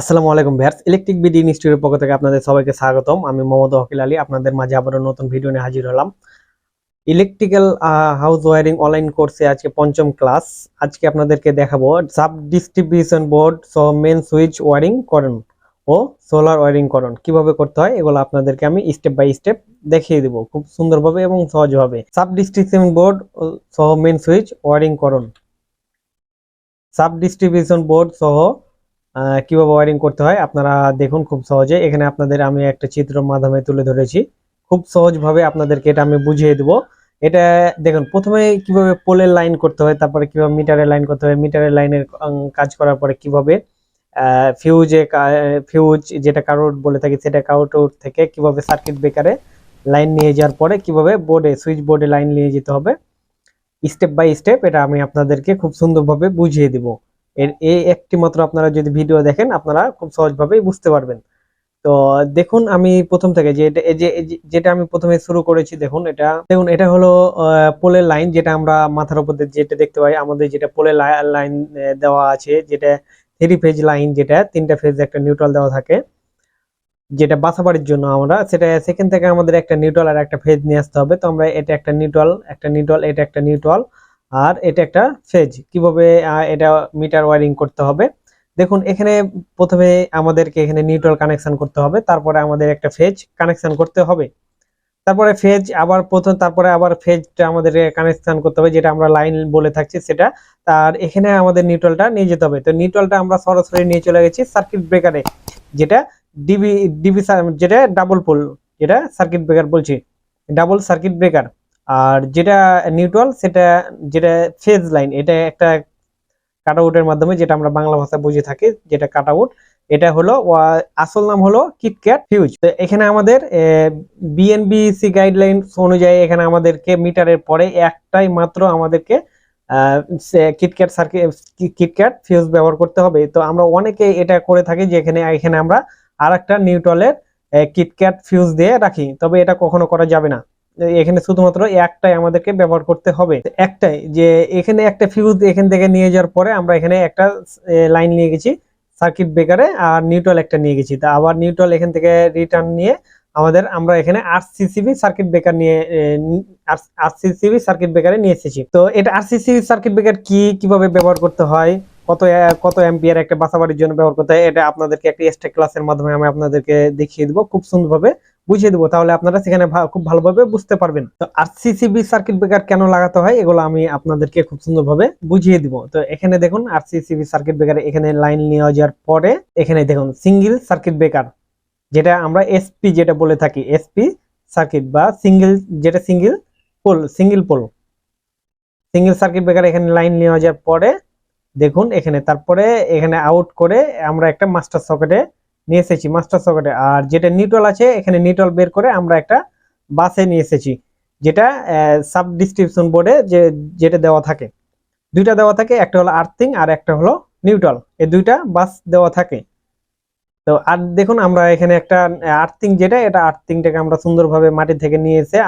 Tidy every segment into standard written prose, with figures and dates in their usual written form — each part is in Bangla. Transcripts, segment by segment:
আসসালামু আলাইকুম ভিউয়ার্স, ইলেকট্রিক বিডি ইনস্টিটিউটের পক্ষ থেকে আপনাদের সবাইকে স্বাগতম। আমি মোহাম্মদ ওয়াকিল আলী আপনাদের মাঝে আবারও নতুন ভিডিও নিয়ে হাজির হলাম। ইলেকট্রিক্যাল হাউস ওয়্যারিং অনলাইন কোর্সে আজকে পঞ্চম ক্লাস। আজকে আপনাদেরকে দেখাবো সাব ডিস্ট্রিবিউশন বোর্ড সহ মেন সুইচ ওয়্যারিং করণ ও সোলার ওয়্যারিং করণ কিভাবে করতে হয়, এগুলো আপনাদেরকে আমি স্টেপ বাই স্টেপ দেখিয়ে দেবো খুব সুন্দরভাবে এবং সহজভাবে। সাব ডিস্ট্রিবিউশন বোর্ড সহ মেন সুইচ ওয়্যারিং করণ। সাব ডিস্ট্রিবিউশন বোর্ড সহ কিভাবে ওয়্যারিং করতে হয় আপনারা দেখুন খুব সহজে। এখানে আপনাদের আমি একটা চিত্রের মাধ্যমে তুলে ধরেছি, খুব সহজভাবে আপনাদেরকে এটা আমি বুঝিয়ে দেবো। এটা দেখুন, প্রথমে কিভাবে পোলের লাইন করতে হয়, তারপরে কিভাবে মিটারের লাইন করতে হয়, মিটারের লাইনের কাজ করার পরে কিভাবে ফিউজ যেটা কারোট বলে থাকি সেটা কারোট থেকে কিভাবে সার্কিট ব্রেকারে লাইন নিয়ে যাওয়ার পরে কিভাবে বোর্ডে সুইচ বোর্ডে লাইন নিয়ে যেতে হবে, স্টেপ বাই স্টেপ এটা আমি আপনাদেরকে খুব সুন্দরভাবে বুঝিয়ে দিব। এই একটি মাত্র আপনারা যদি ভিডিও দেখেন আপনারা খুব সহজভাবেই বুঝতে পারবেন। তো দেখুন, আমি প্রথম থেকে যেটা আমি প্রথমে শুরু করেছি, দেখুন এটা হলো পোলের লাইন, যেটা আমরা মাথার উপর যেটা দেখতে পাই। আমাদের যেটা পোলের লাইন দেওয়া আছে, যেটা 3 ফেজ লাইন, যেটা 3টা ফেজ একটা নিউট্রাল দেওয়া থাকে, যেটা বাসাবাড়ির জন্য আমরা সেটা সেখান থেকে আমাদের একটা নিউট্রাল আর একটা ফেজ নিয়ে আসতে হবে। তো আমরা এটা একটা নিউট্রাল, এটা একটা নিউট্রাল আর এটা একটা ফেজ, কিভাবে এটা মিটার ওয়্যারিং করতে হবে। দেখুন, এখানে প্রথমে আমাদেরকে এখানে নিউট্রাল কানেকশন করতে হবে, তারপরে আমাদের একটা ফেজ কানেকশন করতে হবে, তারপরে ফেজ আবার তারপরে আবার ফেজটা আমাদের কানেকশন করতে হবে, যেটা আমরা লাইন বলে থাকছি সেটা। তার এখানে আমাদের নিউট্রালটা নিয়ে যেতে হবে। তো নিউট্রালটা আমরা সরাসরি নিয়ে চলে গেছি সার্কিট ব্রেকারে, যেটা ডিবি ডিবি যেটা ডাবল পোল, যেটা সার্কিট ব্রেকার বলছি, ডাবল সার্কিট ব্রেকার। আর যেটা নিউট্রাল সেটা যেটা ফেজ লাইন, এটা একটা কাট আউটের মাধ্যমে, যেটা আমরা বাংলা ভাষা বুঝে থাকি যেটা কাট আউট, এটা হলো আসল নাম হলো কিটক্যাট ফিউজ। তো এখানে আমাদের বিএনবিসি গাইডলাইন অনুযায়ী এখানে আমাদেরকে মিটারের পরে একটাই মাত্র আমাদেরকে কিটক্যাট সার্কিট কিটক্যাট ফিউজ ব্যবহার করতে হবে। তো আমরা অনেকে এটা করে থাকি যে এখানে আমরা আরেকটা নিউট্রালের কিটক্যাট ফিউজ দিয়ে রাখি, তবে এটা কখনো করা যাবে না। এখানে শুধুমাত্র একটাই আমাদেরকে ব্যবহার করতে হবে, একটাই। যে এখানে একটা ফিউজ এখান থেকে নিয়ে যাওয়ার পরে আমরা এখানে একটা লাইন নিয়ে গেছি সার্কিট ব্রেকারে, আর নিউট্রাল একটা নিয়ে গেছি। তা আবার নিউট্রাল এখান থেকে রিটার্ন নিয়ে আমরা এখানে আরসিসিবি সার্কিট ব্রেকার নিয়ে আরসিসিবি সার্কিট ব্রেকারে নিয়ে এসেছি। তো এটা আরসিসিবি সার্কিট ব্রেকার কিভাবে ব্যবহার করতে হয়, কত অ্যাম্পিয়ার একটা বাসাবাড়ির জন্য ব্যবহার করতে হয়, এটা আপনাদেরকে একটা এক্সট্রা ক্লাসের মাধ্যমে আমি আপনাদেরকে দেখিয়ে দেবো, খুব সুন্দরভাবে বুঝিয়ে দেবো, তাহলে আপনারা সেখানে খুব ভালোভাবে বুঝতে পারবেন। তো আরসিসিবি সার্কিট ব্রেকার কেন লাগাতে হয় এগুলো আমি আপনাদেরকে খুব সুন্দরভাবে বুঝিয়ে দিব। তো এখানে দেখুন, আরসিসিবি সার্কিট ব্রেকার এখানে লাইন নিয়ে যাওয়ার পরে এখানে দেখুন সিঙ্গেল সার্কিট ব্রেকার, যেটা আমরা এসপি যেটা বলে থাকি, এসপি সার্কিট বা single pole single circuit breaker এখানে লাইন নিয়ে যাওয়ার পরে দেখুন এখানে, তারপরে এখানে আউট করে আমরা একটা মাস্টার সকেটে নিয়ে এসেছি, মাস্টার সকেটে। আর যেটা নিউট্রাল আছে এখানে নিউট্রাল বের করে আমরা একটা বাসে নিয়ে এসেছি, যেটা সাব ডিস্ট্রিবিউশন বোর্ডে যেটা দেওয়া থাকে, দুইটা দেওয়া থাকে, একটা হলো আর্থিং আর একটা হলো নিউট্রাল, এই দুইটা বাস দেওয়া থাকে। তো আর দেখুন, আমরা এখানে একটা আর্থিং, যেটা এটা আর্থিংটাকে আমরা সুন্দরভাবে মাটি থেকে নিয়ে এসে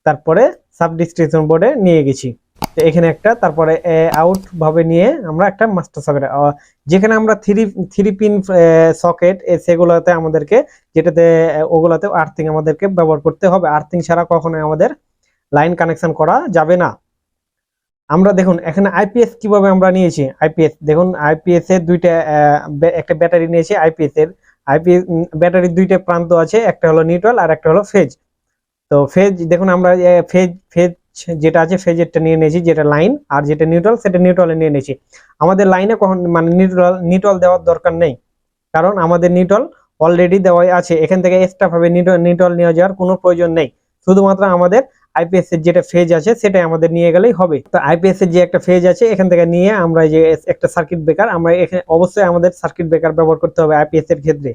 তারপরে সাব ডিস্ট্রিবিউশন বোর্ডে নিয়ে গেছি। তো এখানে একটা, তারপরে আউট ভাবে নিয়ে আমরা একটা মাস্টার সকেট, যেখানে আমরা থ্রি পিন সকেট সেগুলোতে আমাদেরকে ওগুলোতে আর্থিং আমাদেরকে ব্যবহার করতে হবে। আর্থিং ছাড়া কখনোই আমাদের লাইন কানেকশন করা যাবে না। আমরা দেখুন এখানে আইপিএস কিভাবে আমরা নিয়েছি। আইপিএস দেখুন, আইপিএস এর একটা ব্যাটারি নিয়েছি। আইপিএস ব্যাটারির দুইটা প্রান্ত আছে, একটা হলো নিউট্রাল আর একটা হলো ফেজ। তো ফেজ দেখুন, আমরা ফেজ যেটা আছে ফেজেরটা নিয়ে নিয়েছি, যেটা লাইন, আর যেটা নিউট্রাল সেটা নিউট্রালে নিয়ে নিয়েছি। আমাদের লাইনে কখন মানে নিউট্রাল দেওয়ার দরকার নেই, কারণ আমাদের নিউট্রাল অলরেডি দেওয়াই আছে। এখান থেকে এক্সট্রা ভাবে নিউট্রাল নিয়ে যাওয়ার কোনো প্রয়োজন নেই, শুধুমাত্র আমাদের আইপিএস এর যেটা ফেজ আছে সেটাই আমাদের নিয়ে গেলেই হবে। তো আইপিএস এর যে একটা ফেজ আছে এখান থেকে নিয়ে আমরা যে একটা সার্কিট ব্রেকার, আমরা এখানে অবশ্যই আমাদের সার্কিট ব্রেকার ব্যবহার করতে হবে আইপিএস এর ক্ষেত্রে।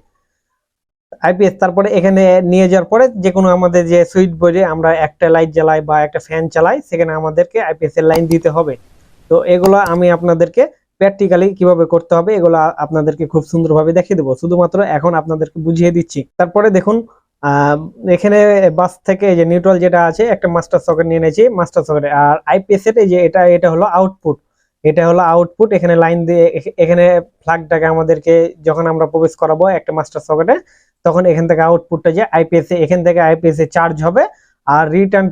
আইপিএস তারপরে এখানে নিয়ে যাওয়ার পরে যে কোনো আমাদের যে সুইচ বোর্ডে আমরা একটা লাইট জ্বালাই বা একটা ফ্যান চালাই, সেখানে আমাদেরকে আইপিএস এর লাইন দিতে হবে। তো এগুলো আমি আপনাদেরকে প্র্যাকটিক্যালি কিভাবে করতে হবে এগুলো আপনাদেরকে খুব সুন্দরভাবে দেখিয়ে দেবো, শুধুমাত্র এখন আপনাদেরকে বুঝিয়ে দিচ্ছি। তারপরে দেখুন, এখানে বাস থেকে যে নিউট্রাল যেটা আছে একটা মাস্টার সকেট নিয়ে নিয়েছি, মাস্টার সকেট। আর আইপিএস এর যে এটা হলো আউটপুট, এটা হলো আউটপুট। এখানে লাইন দিয়ে এখানে ফ্ল্যাগটাকে আমাদেরকে যখন আমরা প্রবেশ করাবো একটা মাস্টার সকেটে, তখন এখান থেকে আউটপুটটা যে আইপিএস এখান থেকে আইপিএস চার্জ হবে, আর রিটার্ন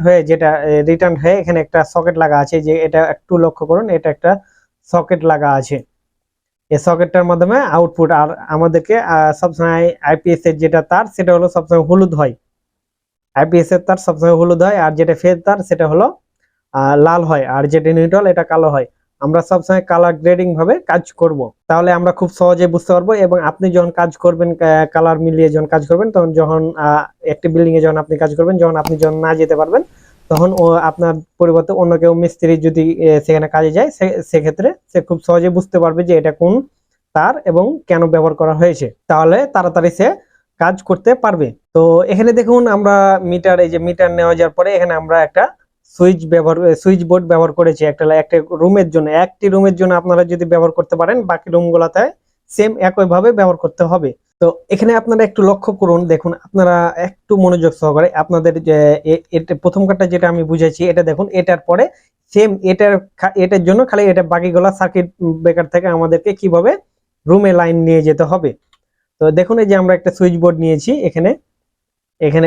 হয়ে এখানে একটা সকেট লাগা আছে, যে এটা একটু লক্ষ্য করুন, এটা একটা সকেট লাগা আছে। এই সকেটটার মাধ্যমে আউটপুট, আর আমাদেরকে সবসময় আইপিএস এর যেটা তার সেটা হলো সবসময় হলুদ হয়, আইপিএস এর তার সবসময় হলুদ হয়, আর যেটা ফেজ তার সেটা হলো লাল হয়, আর যেটা নিউট্রাল এটা কালো হয়। আমরা সবসময় কালার গ্রেডিং ভাবে কাজ করব, তাহলে আমরা খুব সহজে বুঝতে পারবো। এবং আপনি যখন কাজ করবেন, কালার মিলিয়ে যখন কাজ করবেন, তখন যখন একটি বিল্ডিং এ যখন আপনি কাজ করবেন, যখন না যেতে পারবেন, তখন আপনার পরিবর্তে অন্য কেউ মিস্ত্রি যদি সেখানে কাজে যায়, সেক্ষেত্রে সে খুব সহজে বুঝতে পারবে যে এটা কোন তার এবং কেন ব্যবহার করা হয়েছে, তাহলে তাড়াতাড়ি সে কাজ করতে পারবে। তো এখানে দেখুন আমরা মিটার, এই যে মিটার নেওয়া যাওয়ার পরে এখানে আমরা একটা সুইচ বোর্ড ব্যবহার করেছি একটা রুমের জন্য। একটি রুমের জন্য আপনারা যদি ব্যবহার করতে পারেন, বাকি রুমগুলোতে সেম একইভাবে ব্যবহার করতে হবে। তো এখানে আপনারা একটু লক্ষ্য করুন, দেখুন আপনারা একটু মনোযোগ সহকারে আপনাদের যে প্রথম কার্ডটা যেটা আমি বুঝেছি এটা দেখুন, এটার পরে সেম এটার জন্য খালি এটা বাকিগুলা সার্কিট ব্রেকার থেকে আমাদেরকে কিভাবে রুমে লাইন নিয়ে যেতে হবে। তো দেখুন এই যে আমরা একটা সুইচ বোর্ড নিয়েছি, এখানে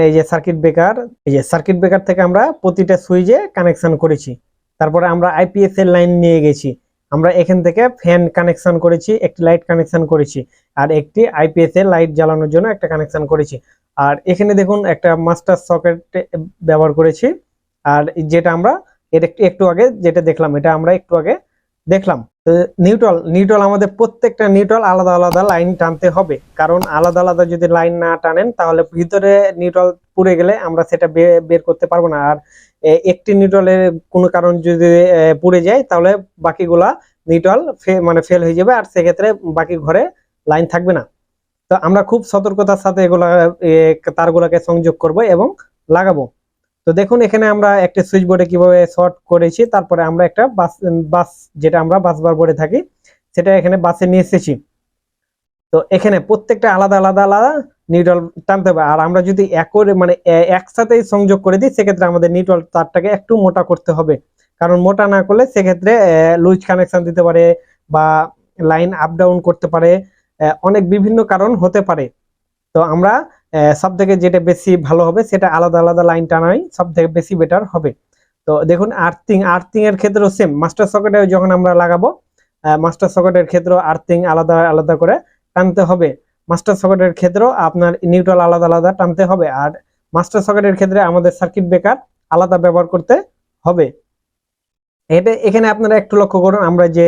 এই যে সার্কিট ব্রেকার থেকে আমরা প্রতিটা সুইচে কানেকশন করেছি। তারপরে আমরা আইপিএস এর লাইন নিয়ে গেছি, আমরা এখান থেকে ফ্যান কানেকশন করেছি, একটি লাইট কানেকশন করেছি, আর একটি আইপিএস এর লাইট জ্বালানোর জন্য একটা কানেকশন করেছি। আর এখানে দেখুন একটা মাস্টার সকেট ব্যবহার করেছি। আর যেটা আমরা একটু আগে যেটা দেখলাম, এটা আমরা একটু আগে দেখলাম। নিউট্রাল আমাদের প্রত্যেকটা নিউট্রাল আলাদা আলাদা লাইন টানতে হবে, কারণ আলাদা আলাদা যদি লাইন না টানেন তাহলে ভিতরে নিউট্রাল পুড়ে গেলে আমরা সেটা বের করতে পারবো না। আর একটি নিউট্রালের কোনো কারণ যদি পুড়ে যায়, তাহলে বাকিগুলা নিউট্রাল মানে ফেল হয়ে যাবে, আর সেক্ষেত্রে বাকি ঘরে লাইন থাকবে না। তো আমরা খুব সতর্কতার সাথে এগুলা তারগুলাকে সংযোগ করব এবং লাগাবো। তো দেখুন এখানে আমরা একটা সুইচ বোর্ডে কিভাবে শর্ট করেছি, তারপরে আমরা একটা বাস যেটা আমরা বাস বার বলে থাকি, সেটা এখানে বাসে নিয়ে এসেছি। তো এখানে প্রত্যেকটা আলাদা আলাদা আলাদা নিউট্রাল টানতে হবে। আর আমরা যদি মানে একসাথেই সংযোগ করে দিই, সেক্ষেত্রে আমাদের নিউট্রাল তারটাকে একটু মোটা করতে হবে, কারণ মোটা না করলে সেক্ষেত্রে লুজ কানেকশন দিতে পারে বা লাইন আপ ডাউন করতে পারে, অনেক বিভিন্ন কারণ হতে পারে। তো আমরা সব থেকে যেটা বেশি ভালো হবে সেটা আলাদা আলাদা লাইন টানাই সব থেকে বেশি বেটার হবে। তো দেখুন আর্থিং এর ক্ষেত্রেও সেম, মাস্টার সকেটে যখন আমরা লাগাবো, মাস্টার সকেটের ক্ষেত্রে আর্থিং আলাদা আলাদা করে টানতে হবে। মাস্টার সকেটের ক্ষেত্রেও আপনার নিউট্রাল আলাদা আলাদা টানতে হবে, আর মাস্টার সকেটের ক্ষেত্রে আমাদের সার্কিট ব্রেকার আলাদা ব্যবহার করতে হবে। এখানে আপনারা একটু লক্ষ্য করুন, আমরা যে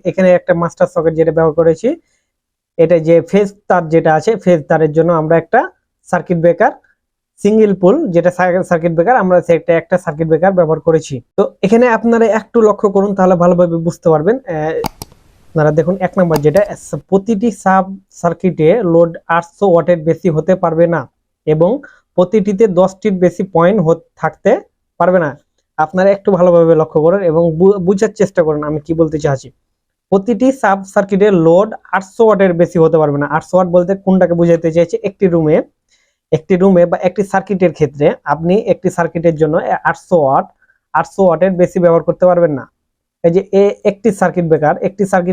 এখানে একটা মাস্টার সকেট যেটা ব্যবহার করেছি, এটা যে ফেজ তার যেটা আছে, ফেজ তারের জন্য আমরা একটা সার্কিট ব্রেকার সিঙ্গেল পোল যেটা সার্কিট ব্রেকার, আমরা সেটা একটা সার্কিট ব্রেকার ব্যবহার করেছি। তো এখানে আপনারা একটু লক্ষ্য করুন, তাহলে ভালোভাবে বুঝতে পারবেন। আপনারা দেখুন 1 নম্বর যেটা, প্রতিটি সাব সার্কিটে লোড 800 ওয়াটের বেশি হতে পারবে না এবং প্রতিটিতে 10টির বেশি পয়েন্ট থাকতে পারবে না। আপনারা একটু ভালোভাবে লক্ষ্য করুন এবং বুঝার চেষ্টা করুন আমি কি বলতে চাচ্ছি। প্রতিটি সাব সার্কিটের লোড 800 ওয়াটের বেশি হতে পারবে না। 800 ওয়াট বলতে কোনটাকে বুঝাতে চাইছে, একটি রুমে বা একটি সার্কিটের ক্ষেত্রে আপনি একটি সার্কিটের জন্য 800 ওয়াটের বেশি ব্যবহার করতে পারবেন না। এই যে একটি সার্কিট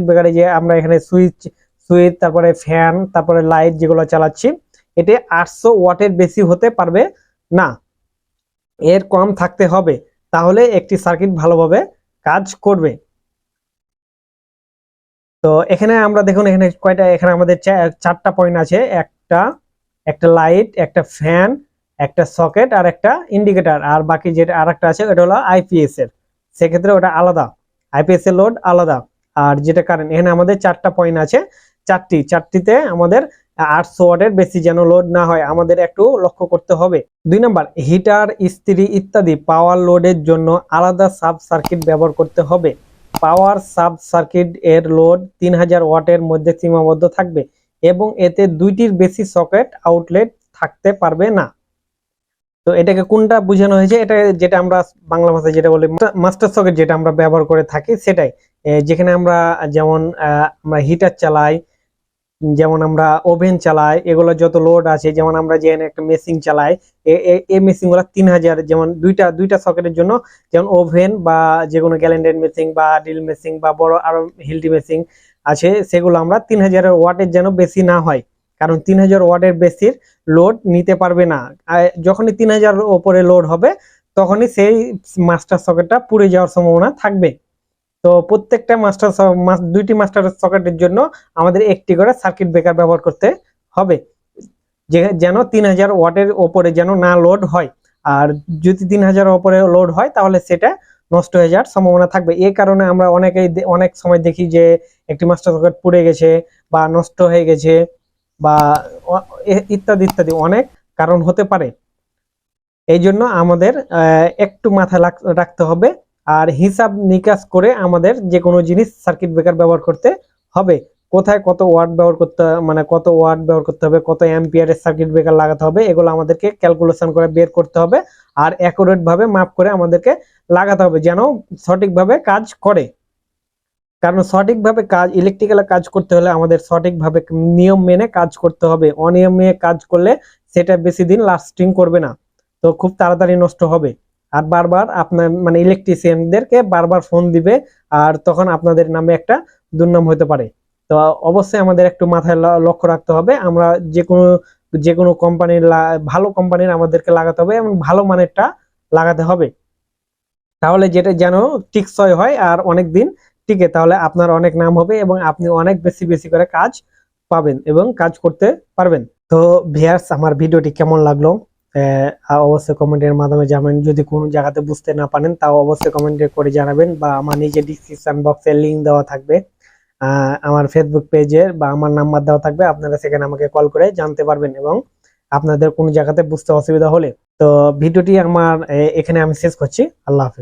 ব্রেকারে যে আমরা এখানে সুইচ তারপরে ফ্যান তারপরে লাইট যেগুলো চালাচ্ছি, এতে 800 ওয়াটের বেশি হতে পারবে না, এর কম থাকতে হবে, তাহলে একটি সার্কিট ভালোভাবে কাজ করবে। তো এখানে আমরা দেখুন এখানে কয়টা, এখানে আমাদের 4টা পয়েন্ট আছে, একটা লাইট, একটা ফ্যান, একটা সকেট আর একটা ইন্ডিকেটর, আর বাকি যেটা আরেকটা আছে ওটা হলো আইপিএস এর, সেক্ষেত্রে ওটা আলাদা, আইপিএস এর লোড আলাদা। আর যেটা কারেন্ট, এখানে আমাদের 4টা পয়েন্ট আছে, চারটিতে আমাদের 800 ওয়াটের বেশি যেন লোড না হয়, আমাদের একটু লক্ষ্য করতে হবে। 2 নম্বর, হিটার, ইস্ত্রি ইত্যাদি পাওয়ার লোডের জন্য আলাদা সাব সার্কিট ব্যবহার করতে হবে। পাওয়ার সাব সার্কিট এর লোড 3000 ওয়াটের মধ্যে সীমাবদ্ধ থাকবে এবং এতে 2টির বেশি সকেট আউটলেট থাকতে পারবে না। তো এটাকে কোনটা বোঝানো হয়েছে, এটা যেটা আমরা বাংলা ভাষায় যেটা বলি মাস্টার সকেট যেটা আমরা ব্যবহার করে থাকি সেটাই, যেখানে আমরা যেমন আমরা হিটার চালাই যেমন আমরা ওভেন চালাই, এগুলো যত লোড আছে, যেমন আমরা যে একটা মেশিন চালাই, এই মেশিন গুলো 3000, যেমন দুইটা দুইটা সকেটের জন্য, যেমন ওভেন বা যে কোনো ক্যালেন্ডার মেশিন বা ড্রিল মেশিন বা বড় আরো হিলটি মেশিন আছে, সেগুলো আমরা 3000 ওয়াটের যেন বেশি না হয়, কারণ 3000 ওয়াটের বেশির লোড নিতে পারবে না। যখনই 3000 ওপরে লোড হবে তখনই সেই মাস্টার সকেটটা পুড়ে যাওয়ার সম্ভাবনা থাকবে। তো প্রত্যেকটা দুইটি মাস্টার সকেটের জন্য আমাদের একটি করে সার্কিট ব্রেকার ব্যবহার করতে হবে, যেন 3000 ওয়াটের ওপরে যেন না লোড হয়। আর যদি 3000 ওপরে লোড হয় তাহলে সেটা নষ্ট হয়ে যাওয়ার সম্ভাবনা থাকবে। এই কারণে আমরা অনেক সময় দেখি যে একটি মাস্টার সকেট পুড়ে গেছে বা নষ্ট হয়ে গেছে বা ইত্যাদি ইত্যাদি অনেক কারণ হতে পারে। এই জন্য আমাদের একটু মাথায় রাখতে হবে, আর হিসাব নিকাশ করে আমাদের যে কোনো জিনিস সার্কিট ব্রেকার ব্যবহার করতে হবে। কোথায় কত ওয়াট ব্যবহার করতে, মানে কত ওয়াট ব্যবহার করতে হবে, কত অ্যাম্পিয়ারের সার্কিট ব্রেকার লাগাতে হবে, এগুলো আমাদেরকে ক্যালকুলেশন করে বের করতে হবে আর অ্যাকুরেট ভাবে মাপ করে আমাদেরকে লাগাতে হবে, যেন সঠিকভাবে কাজ করে। কারণ সঠিকভাবে ইলেকট্রিক্যাল কাজ করতে হলে আমাদের সঠিকভাবে নিয়ম মেনে কাজ করতে হবে। অনিয়ম মেনে কাজ করলে সেটা বেশি দিন লাস্টিং করবে না, তো খুব তাড়াতাড়ি নষ্ট হবে। আর বারবার আপনার মানে ইলেকট্রিশিয়ানদেরকে বারবার ফোন দিবে, আর তখন আপনাদের নামে একটা দুর্নাম হতে পারে। তো অবশ্যই আমাদের একটু মাথায় লক্ষ্য রাখতে হবে, আমরা যে কোনো কোম্পানির ভালো কোম্পানির আমাদেরকে লাগাতে হবে এবং ভালো মানেরটা লাগাতে হবে, তাহলে যেটা যেন টিকসই হয় আর অনেক দিন টিকে, তাহলে আপনার অনেক নাম হবে এবং আপনি অনেক বেশি বেশি করে কাজ পাবেন এবং কাজ করতে পারবেন। তো ভিউয়ার্স, আমার ভিডিওটি কেমন লাগলো অবশ্যই কমেন্টের মাধ্যমে জানাবেন। যদি কোনো জায়গাতে বুঝতে না পারেন তাও অবশ্যই কমেন্টে করে জানাবেন, বা আমার নিজের ডিসক্রিপশন বক্সে লিংক দেওয়া থাকবে, আমার ফেসবুক পেজের বা আমার নাম্বার দেওয়া থাকবে, আপনারা সেখানে আমাকে কল করে জানতে পারবেন এবং আপনাদের কোনো জায়গাতে বুঝতে অসুবিধা হলে। তো ভিডিওটি আমার এখানে আমি শেষ করছি। আল্লাহ হাফেজ।